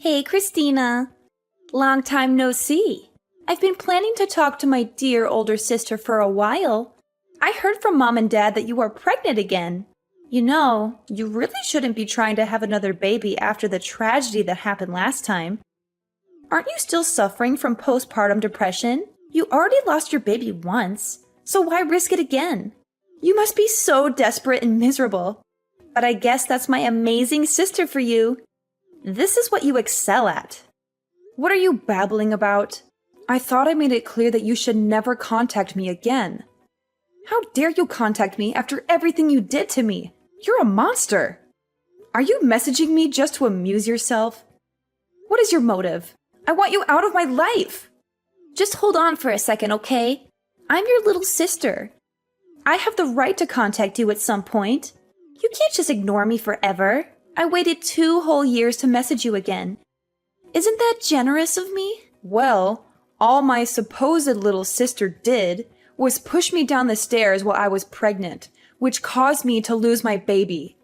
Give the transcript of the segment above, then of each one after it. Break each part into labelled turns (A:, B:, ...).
A: Hey, Christina. Long time no see. I've been planning to talk to my dear older sister for a while. I heard from Mom and Dad that you are pregnant again. You know, you really shouldn't be trying to have another baby after the tragedy that happened last time. Aren't you still suffering from postpartum depression? You already lost your baby once, so why risk it again? You must be so desperate and miserable. But I guess that's my amazing sister for you. This is what you excel at. What are you babbling about? I thought I made it clear that you should never contact me again. How dare you contact me after everything you did to me? You're a monster. Are you messaging me just to amuse yourself? What is your motive? I want you out of my life. Just hold on for a second, okay? I'm your little sister. I have the right to contact you at some point. You can't just ignore me forever. I waited 2 whole years to message you again. Isn't that generous of me? Well, all my supposed little sister did was push me down the stairs while I was pregnant, which caused me to lose my baby.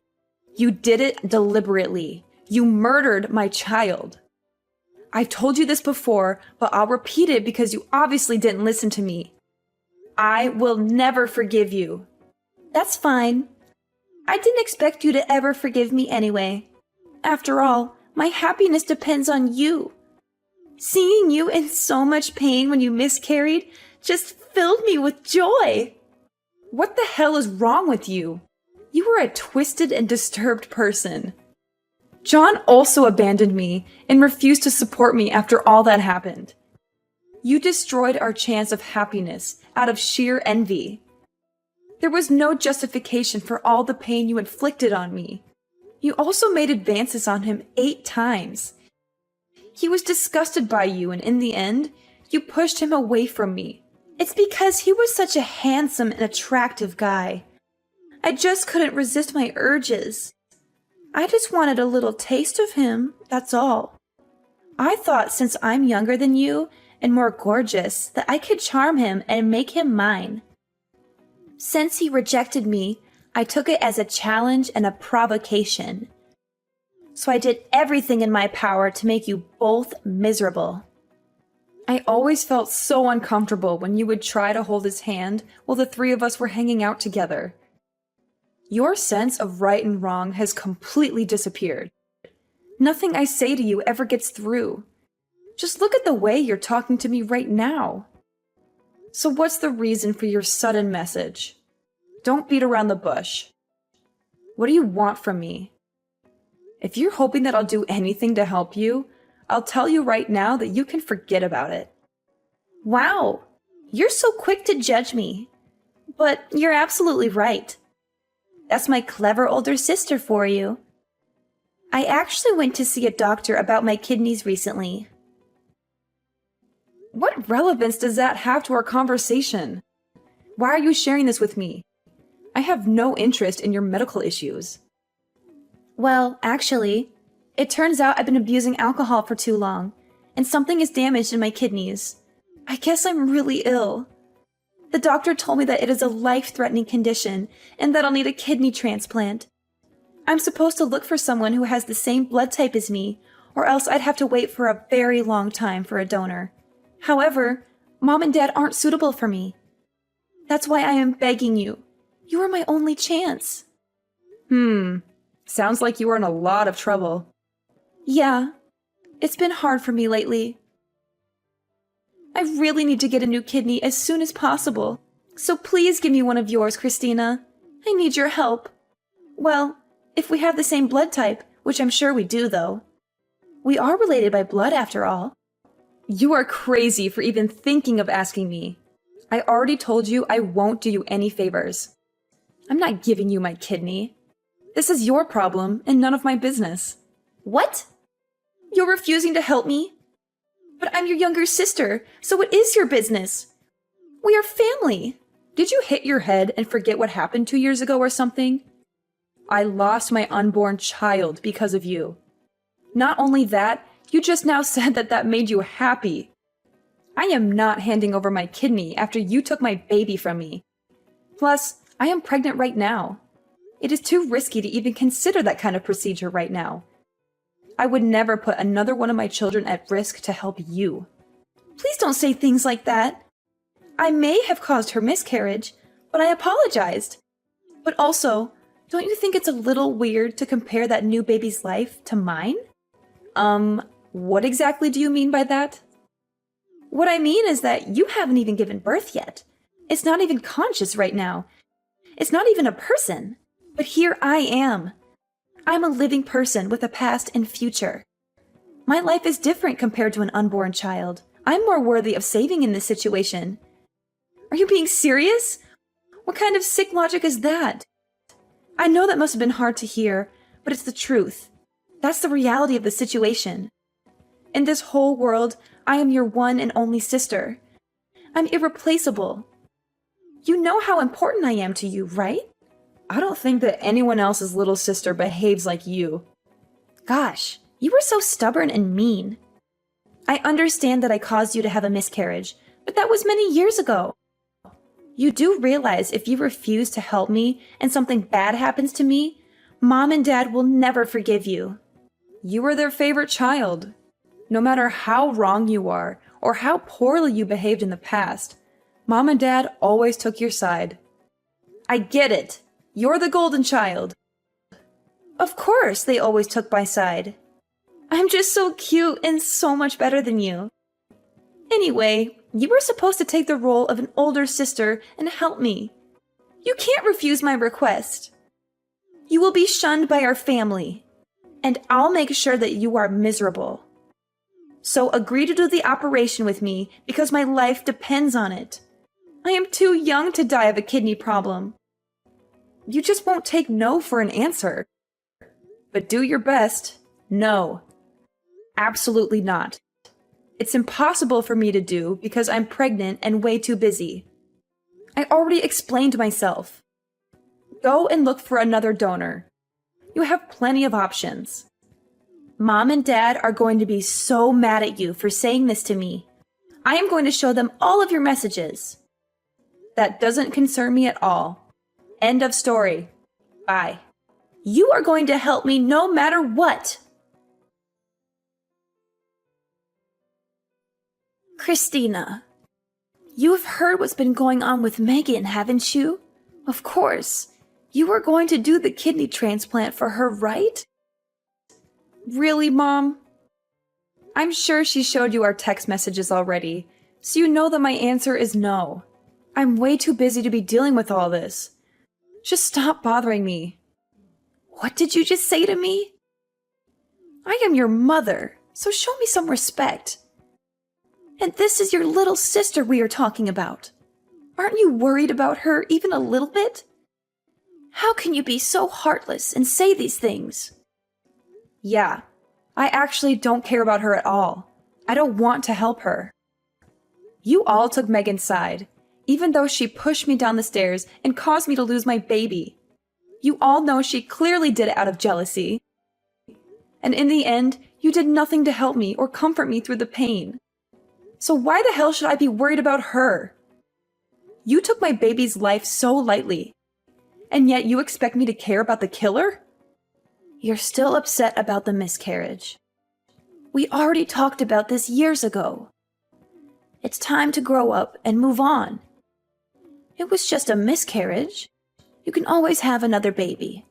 A: You did it deliberately. You murdered my child. I've told you this before, but I'll repeat it because you obviously didn't listen to me. I will never forgive you. That's fine. I didn't expect you to ever forgive me anyway. After all, my happiness depends on you. Seeing you in so much pain when you miscarried just filled me with joy. What the hell is wrong with you? You are a twisted and disturbed person. John also abandoned me and refused to support me after all that happened. You destroyed our chance of happiness out of sheer envy. There was no justification for all the pain you inflicted on me. You also made advances on him 8 times. He was disgusted by you, and in the end, you pushed him away from me. It's because he was such a handsome and attractive guy. I just couldn't resist my urges. I just wanted a little taste of him, that's all. I thought since I'm younger than you and more gorgeous that I could charm him and make him mine. Since he rejected me, I took it as a challenge and a provocation. So I did everything in my power to make you both miserable. I always felt so uncomfortable when you would try to hold his hand while the 3 of us were hanging out together. Your sense of right and wrong has completely disappeared. Nothing I say to you ever gets through. Just look at the way you're talking to me right now. So what's the reason for your sudden message? Don't beat around the bush. What do you want from me? If you're hoping that I'll do anything to help you, I'll tell you right now that you can forget about it. Wow, you're so quick to judge me. But you're absolutely right. That's my clever older sister for you. I actually went to see a doctor about my kidneys recently. What relevance does that have to our conversation? Why are you sharing this with me? I have no interest in your medical issues. Well, actually, it turns out I've been abusing alcohol for too long, and something is damaged in my kidneys. I guess I'm really ill. The doctor told me that it is a life-threatening condition and that I'll need a kidney transplant. I'm supposed to look for someone who has the same blood type as me, or else I'd have to wait for a very long time for a donor. However, Mom and Dad aren't suitable for me. That's why I am begging you. You are my only chance. Sounds like you are in a lot of trouble. Yeah, it's been hard for me lately. I really need to get a new kidney as soon as possible. So please give me one of yours, Christina. I need your help. Well, if we have the same blood type, which I'm sure we do, though. We are related by blood, after all. You are crazy for even thinking of asking me. I already told you I won't do you any favors. I'm not giving you my kidney. This is your problem and none of my business. What? You're refusing to help me? But I'm your younger sister, so it is your business. We are family. Did you hit your head and forget what happened 2 years ago or something? I lost my unborn child because of you. Not only that, you just now said that that made you happy. I am not handing over my kidney after you took my baby from me. Plus, I am pregnant right now. It is too risky to even consider that kind of procedure right now. I would never put another one of my children at risk to help you. Please don't say things like that. I may have caused her miscarriage, but I apologized. But also, don't you think it's a little weird to compare that new baby's life to mine? What exactly do you mean by that? What I mean is that you haven't even given birth yet. It's not even conscious right now. It's not even a person. But here I am. I'm a living person with a past and future. My life is different compared to an unborn child. I'm more worthy of saving in this situation. Are you being serious? What kind of sick logic is that? I know that must have been hard to hear, but it's the truth. That's the reality of the situation. In this whole world, I am your one and only sister. I'm irreplaceable. You know how important I am to you, right? I don't think that anyone else's little sister behaves like you. Gosh, you were so stubborn and mean. I understand that I caused you to have a miscarriage, but that was many years ago. You do realize if you refuse to help me and something bad happens to me, Mom and Dad will never forgive you. You were their favorite child. No matter how wrong you are or how poorly you behaved in the past, Mom and Dad always took your side. I get it. You're the golden child. Of course they always took my side. I'm just so cute and so much better than you. Anyway, you were supposed to take the role of an older sister and help me. You can't refuse my request. You will be shunned by our family, and I'll make sure that you are miserable. So agree to do the operation with me because my life depends on it. I am too young to die of a kidney problem. You just won't take no for an answer. But do your best. No. Absolutely not. It's impossible for me to do because I'm pregnant and way too busy. I already explained myself. Go and look for another donor. You have plenty of options. Mom and Dad are going to be so mad at you for saying this to me. I am going to show them all of your messages. That doesn't concern me at all. End of story. Bye. You are going to help me no matter what. Christina, you have heard what's been going on with Megan, haven't you? Of course. You are going to do the kidney transplant for her, right? Really, Mom? I'm sure she showed you our text messages already, so you know that my answer is no. I'm way too busy to be dealing with all this. Just stop bothering me. What did you just say to me? I am your mother, so show me some respect. And this is your little sister we are talking about. Aren't you worried about her even a little bit? How can you be so heartless and say these things? Yeah, I actually don't care about her at all. I don't want to help her. You all took Megan's side, even though she pushed me down the stairs and caused me to lose my baby. You all know she clearly did it out of jealousy. And in the end, you did nothing to help me or comfort me through the pain. So why the hell should I be worried about her? You took my baby's life so lightly, and yet you expect me to care about the killer? You're still upset about the miscarriage. We already talked about this years ago. It's time to grow up and move on. It was just a miscarriage. You can always have another baby.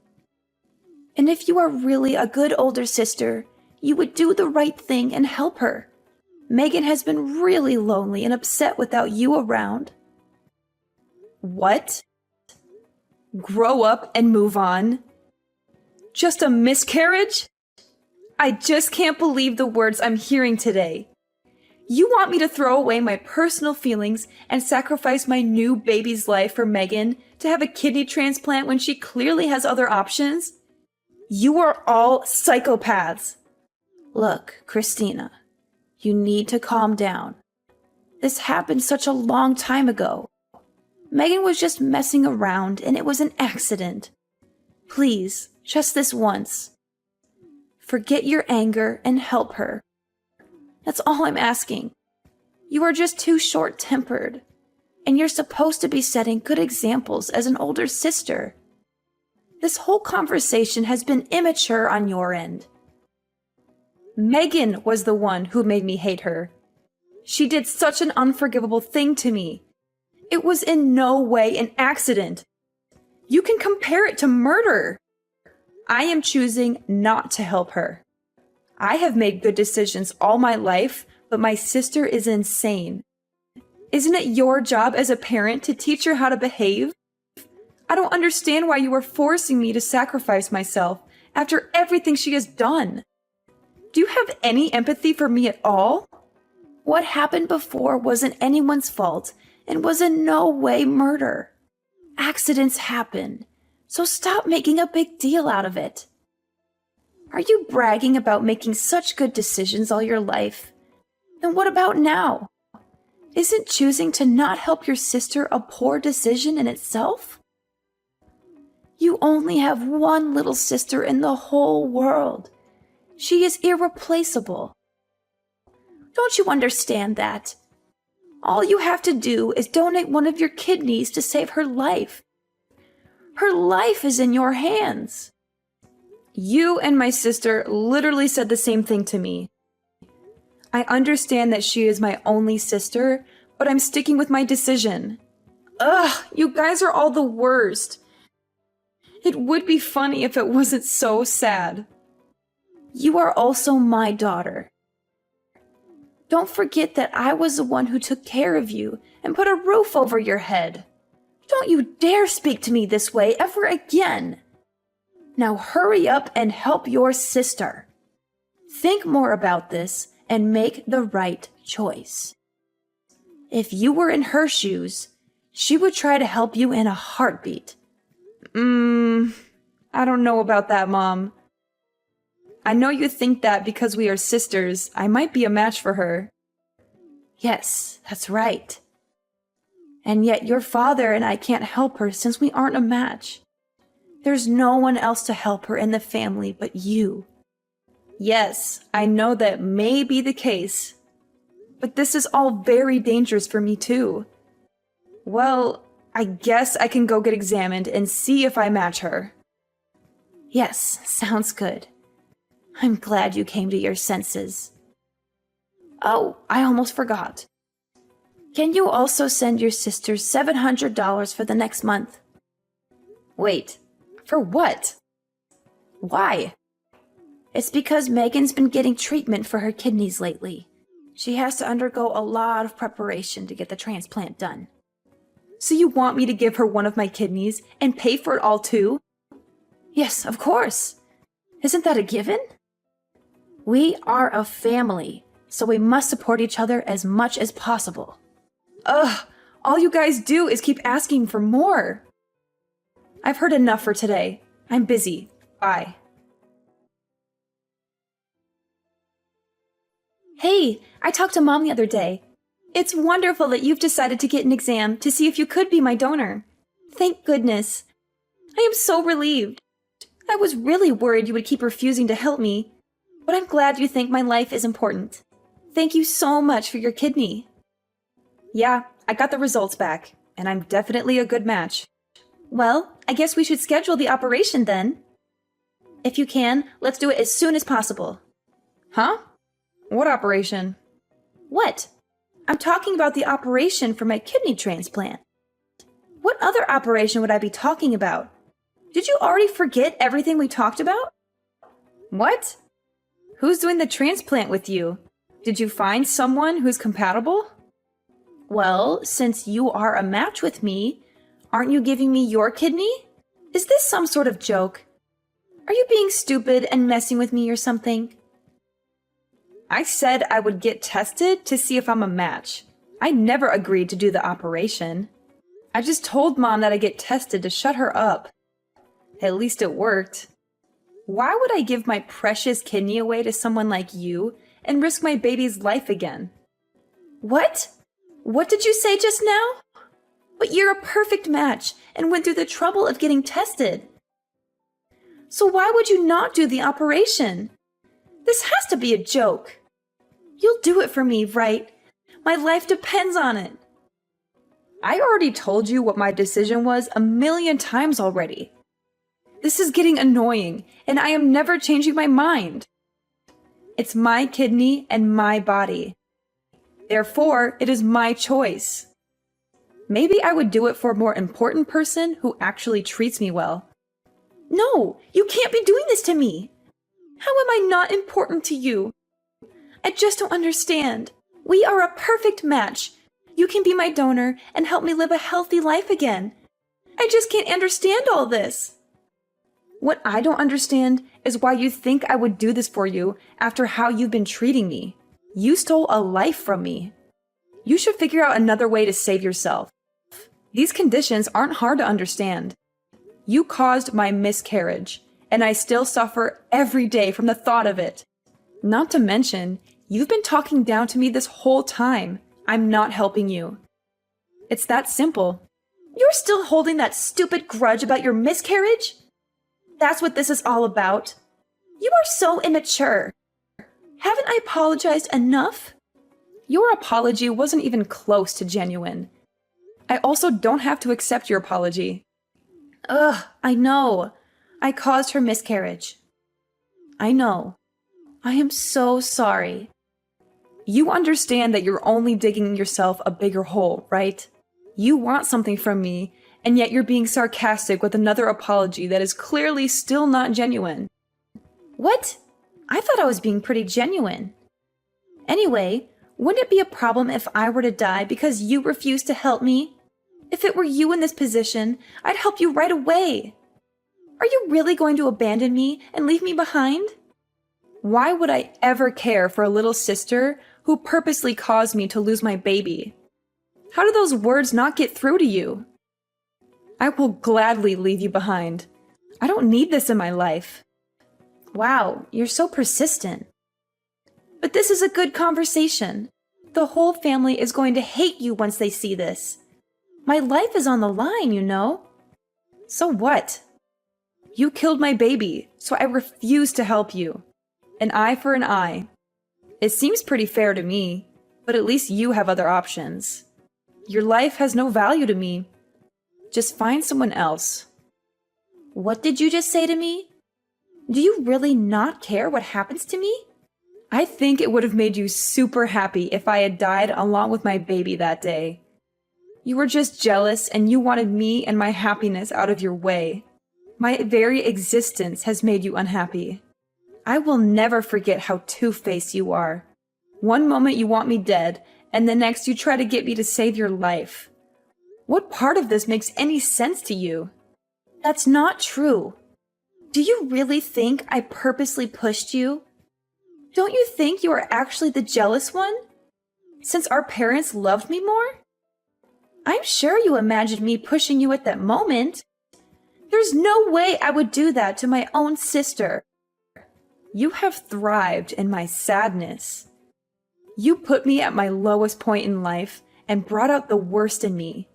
A: And if you are really a good older sister, you would do the right thing and help her. Megan has been really lonely and upset without you around. What? Grow up and move on? Just a miscarriage? I just can't believe the words I'm hearing today. You want me to throw away my personal feelings and sacrifice my new baby's life for Megan to have a kidney transplant when she clearly has other options? You are all psychopaths. Look, Christina, you need to calm down. This happened such a long time ago. Megan was just messing around and it was an accident. Please, just this once. Forget your anger and help her. That's all I'm asking. You are just too short-tempered, and you're supposed to be setting good examples as an older sister. This whole conversation has been immature on your end. Megan was the one who made me hate her. She did such an unforgivable thing to me. It was in no way an accident. You can compare it to murder. I am choosing not to help her. I have made good decisions all my life, but my sister is insane. Isn't it your job as a parent to teach her how to behave? I don't understand why you are forcing me to sacrifice myself after everything she has done. Do you have any empathy for me at all? What happened before wasn't anyone's fault and was in no way murder. Accidents happen, so stop making a big deal out of it. Are you bragging about making such good decisions all your life? Then what about now? Isn't choosing to not help your sister a poor decision in itself? You only have one little sister in the whole world. She is irreplaceable. Don't you understand that? All you have to do is donate one of your kidneys to save her life. Her life is in your hands. You and my sister literally said the same thing to me. I understand that she is my only sister, but I'm sticking with my decision. Ugh, you guys are all the worst. It would be funny if it wasn't so sad. You are also my daughter. Don't forget that I was the one who took care of you and put a roof over your head. Don't you dare speak to me this way ever again. Now hurry up and help your sister. Think more about this and make the right choice. If you were in her shoes, she would try to help you in a heartbeat. I don't know about that, Mom. I know you think that because we are sisters, I might be a match for her. Yes, that's right. And yet your father and I can't help her since we aren't a match. There's no one else to help her in the family but you. Yes, I know that may be the case, but this is all very dangerous for me too. Well, I guess I can go get examined and see if I match her. Yes, sounds good. I'm glad you came to your senses. Oh, I almost forgot. Can you also send your sister $700 for the next month? Wait, for what? Why? It's because Megan's been getting treatment for her kidneys lately. She has to undergo a lot of preparation to get the transplant done. So you want me to give her one of my kidneys and pay for it all too? Yes, of course. Isn't that a given? We are a family, so we must support each other as much as possible. Ugh, all you guys do is keep asking for more. I've heard enough for today. I'm busy. Bye. Hey, I talked to Mom the other day. It's wonderful that you've decided to get an exam to see if you could be my donor. Thank goodness. I am so relieved. I was really worried you would keep refusing to help me, but I'm glad you think my life is important. Thank you so much for your kidney. Yeah, I got the results back, and I'm definitely a good match. Well, I guess we should schedule the operation then. If you can, let's do it as soon as possible. Huh? What operation? What? I'm talking about the operation for my kidney transplant. What other operation would I be talking about? Did you already forget everything we talked about? What? Who's doing the transplant with you? Did you find someone who's compatible? Well, since you are a match with me, aren't you giving me your kidney? Is this some sort of joke? Are you being stupid and messing with me or something? I said I would get tested to see if I'm a match. I never agreed to do the operation. I just told Mom that I get tested to shut her up. At least it worked. Why would I give my precious kidney away to someone like you and risk my baby's life again? What? What did you say just now? But you're a perfect match and went through the trouble of getting tested. So why would you not do the operation? This has to be a joke. You'll do it for me, right? My life depends on it. I already told you what my decision was 1,000,000 times already. This is getting annoying, and I am never changing my mind. It's my kidney and my body. Therefore, it is my choice. Maybe I would do it for a more important person who actually treats me well. No, you can't be doing this to me. How am I not important to you? I just don't understand. We are a perfect match. You can be my donor and help me live a healthy life again. I just can't understand all this. What I don't understand is why you think I would do this for you after how you've been treating me. You stole a life from me. You should figure out another way to save yourself. These conditions aren't hard to understand. You caused my miscarriage, and I still suffer every day from the thought of it. Not to mention, you've been talking down to me this whole time. I'm not helping you. It's that simple. You're still holding that stupid grudge about your miscarriage? That's what this is all about. You are so immature. Haven't I apologized enough? Your apology wasn't even close to genuine. I also don't have to accept your apology. Ugh, I know. I caused her miscarriage. I know. I am so sorry. You understand that you're only digging yourself a bigger hole, right? You want something from me, and yet you're being sarcastic with another apology that is clearly still not genuine. What? I thought I was being pretty genuine. Anyway, wouldn't it be a problem if I were to die because you refused to help me? If it were you in this position, I'd help you right away. Are you really going to abandon me and leave me behind? Why would I ever care for a little sister who purposely caused me to lose my baby? How do those words not get through to you? I will gladly leave you behind. I don't need this in my life. Wow, you're so persistent. But this is a good conversation. The whole family is going to hate you once they see this. My life is on the line, you know. So what? You killed my baby, so I refuse to help you. An eye for an eye. It seems pretty fair to me, but at least you have other options. Your life has no value to me. Just find someone else. What did you just say to me? Do you really not care what happens to me? I think it would have made you super happy if I had died along with my baby that day. You were just jealous and you wanted me and my happiness out of your way. My very existence has made you unhappy. I will never forget how two-faced you are. One moment you want me dead, and the next you try to get me to save your life. What part of this makes any sense to you? That's not true. Do you really think I purposely pushed you? Don't you think you are actually the jealous one? Since our parents loved me more? I'm sure you imagined me pushing you at that moment. There's no way I would do that to my own sister. You have thrived in my sadness. You put me at my lowest point in life and brought out the worst in me.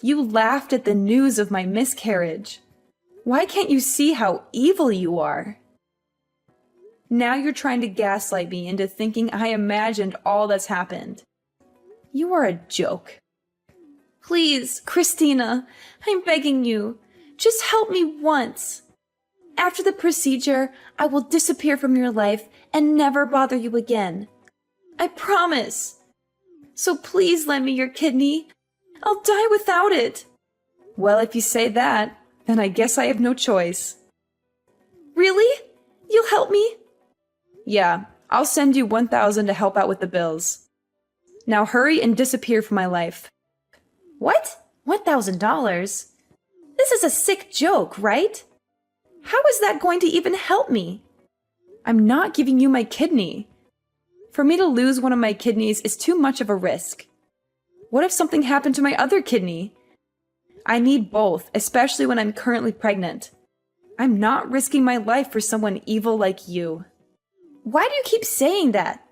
A: You laughed at the news of my miscarriage. Why can't you see how evil you are? Now you're trying to gaslight me into thinking I imagined all that's happened. You are a joke. Please, Christina, I'm begging you, just help me once. After the procedure, I will disappear from your life and never bother you again. I promise. So please lend me your kidney. I'll die without it. Well, if you say that, then I guess I have no choice. Really? You'll help me? Yeah, I'll send you 1,000 to help out with the bills. Now hurry and disappear from my life. What? $1,000? This is a sick joke, right? How is that going to even help me? I'm not giving you my kidney. For me to lose one of my kidneys is too much of a risk. What if something happened to my other kidney? I need both, especially when I'm currently pregnant. I'm not risking my life for someone evil like you. Why do you keep saying that?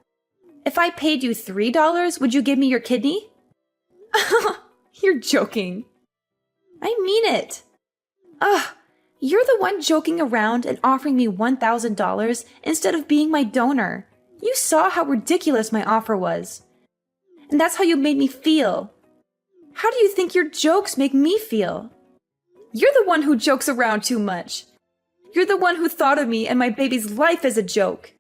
A: If I paid you $3, would you give me your kidney? You're joking. I mean it. Ugh, you're the one joking around and offering me $1,000 instead of being my donor. You saw how ridiculous my offer was. And that's how you made me feel. How do you think your jokes make me feel? You're the one who jokes around too much. You're the one who thought of me and my baby's life as a joke.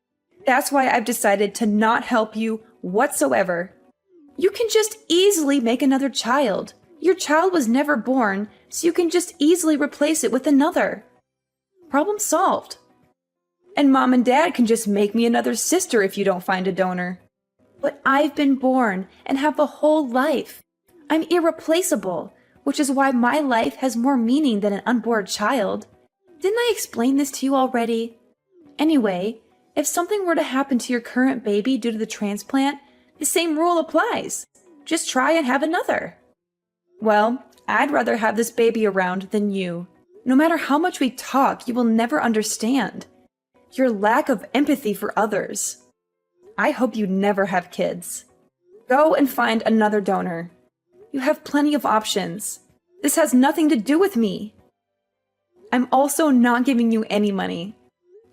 A: That's why I've decided to not help you whatsoever. You can just easily make another child. Your child was never born, so you can just easily replace it with another. Problem solved. And Mom and Dad can just make me another sister if you don't find a donor. But I've been born and have a whole life. I'm irreplaceable, which is why my life has more meaning than an unborn child. Didn't I explain this to you already? Anyway, if something were to happen to your current baby due to the transplant, the same rule applies. Just try and have another. Well, I'd rather have this baby around than you. No matter how much we talk, you will never understand. Your lack of empathy for others. I hope you never have kids. Go and find another donor. You have plenty of options. This has nothing to do with me. I'm also not giving you any money.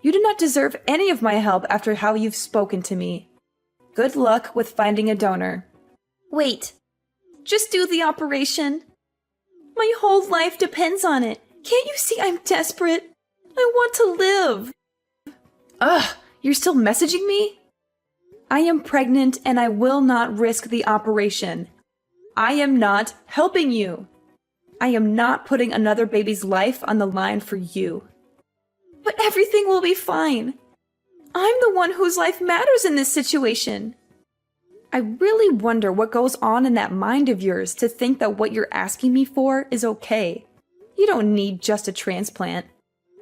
A: You do not deserve any of my help after how you've spoken to me. Good luck with finding a donor. Wait, just do the operation. My whole life depends on it. Can't you see I'm desperate? I want to live. Ugh, you're still messaging me? I am pregnant and I will not risk the operation. I am not helping you. I am not putting another baby's life on the line for you. But everything will be fine. I'm the one whose life matters in this situation. I really wonder what goes on in that mind of yours to think that what you're asking me for is okay. You don't need just a transplant.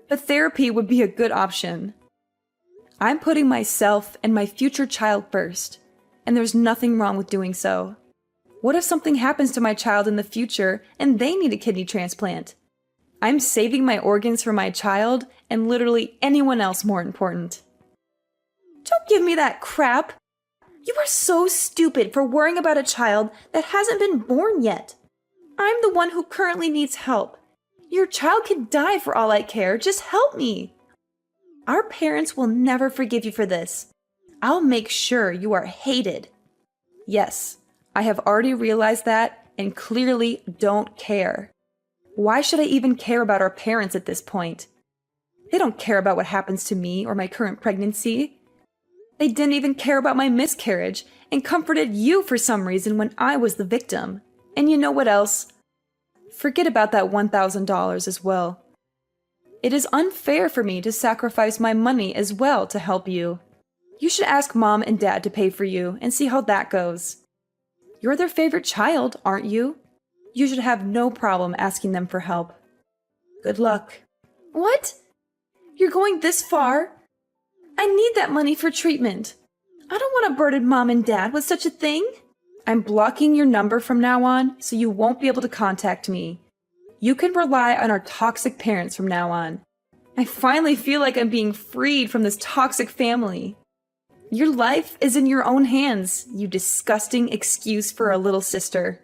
A: But therapy would be a good option. I'm putting myself and my future child first, and there's nothing wrong with doing so. What if something happens to my child in the future and they need a kidney transplant? I'm saving my organs for my child and literally anyone else more important. Don't give me that crap. You are so stupid for worrying about a child that hasn't been born yet. I'm the one who currently needs help. Your child could die for all I care. Just help me. Our parents will never forgive you for this. I'll make sure you are hated. Yes, I have already realized that and clearly don't care. Why should I even care about our parents at this point? They don't care about what happens to me or my current pregnancy. They didn't even care about my miscarriage and comforted you for some reason when I was the victim. And you know what else? Forget about that $1,000 as well. It is unfair for me to sacrifice my money as well to help you. You should ask Mom and Dad to pay for you and see how that goes. You're their favorite child, aren't you? You should have no problem asking them for help. Good luck. What? You're going this far? I need that money for treatment. I don't want to burden Mom and Dad with such a thing. I'm blocking your number from now on, so you won't be able to contact me. You can rely on our toxic parents from now on. I finally feel like I'm being freed from this toxic family. Your life is in your own hands, you disgusting excuse for a little sister.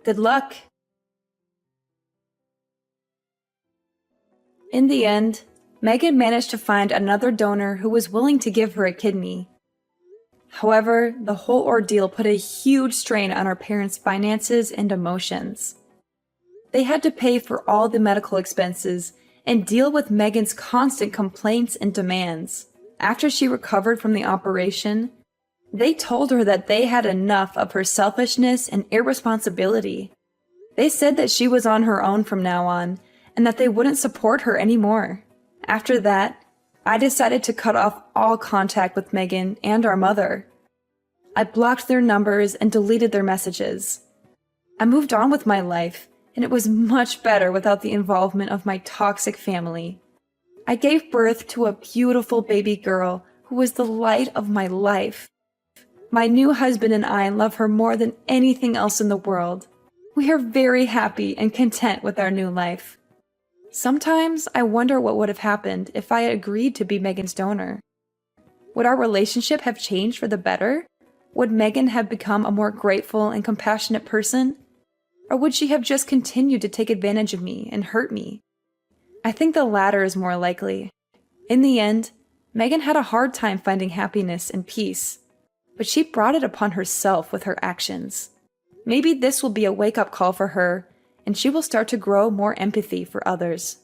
A: Good luck. In the end, Megan managed to find another donor who was willing to give her a kidney. However, the whole ordeal put a huge strain on our parents' finances and emotions. They had to pay for all the medical expenses and deal with Megan's constant complaints and demands. After she recovered from the operation, they told her that they had enough of her selfishness and irresponsibility. They said that she was on her own from now on, and that they wouldn't support her anymore. After that, I decided to cut off all contact with Megan and our mother. I blocked their numbers and deleted their messages. I moved on with my life, and it was much better without the involvement of my toxic family. I gave birth to a beautiful baby girl who was the light of my life. My new husband and I love her more than anything else in the world. We are very happy and content with our new life. Sometimes I wonder what would have happened if I had agreed to be Megan's donor. Would our relationship have changed for the better? Would Megan have become a more grateful and compassionate person? Or would she have just continued to take advantage of me and hurt me? I think the latter is more likely. In the end, Megan had a hard time finding happiness and peace, but she brought it upon herself with her actions. Maybe this will be a wake-up call for her, and she will start to grow more empathy for others.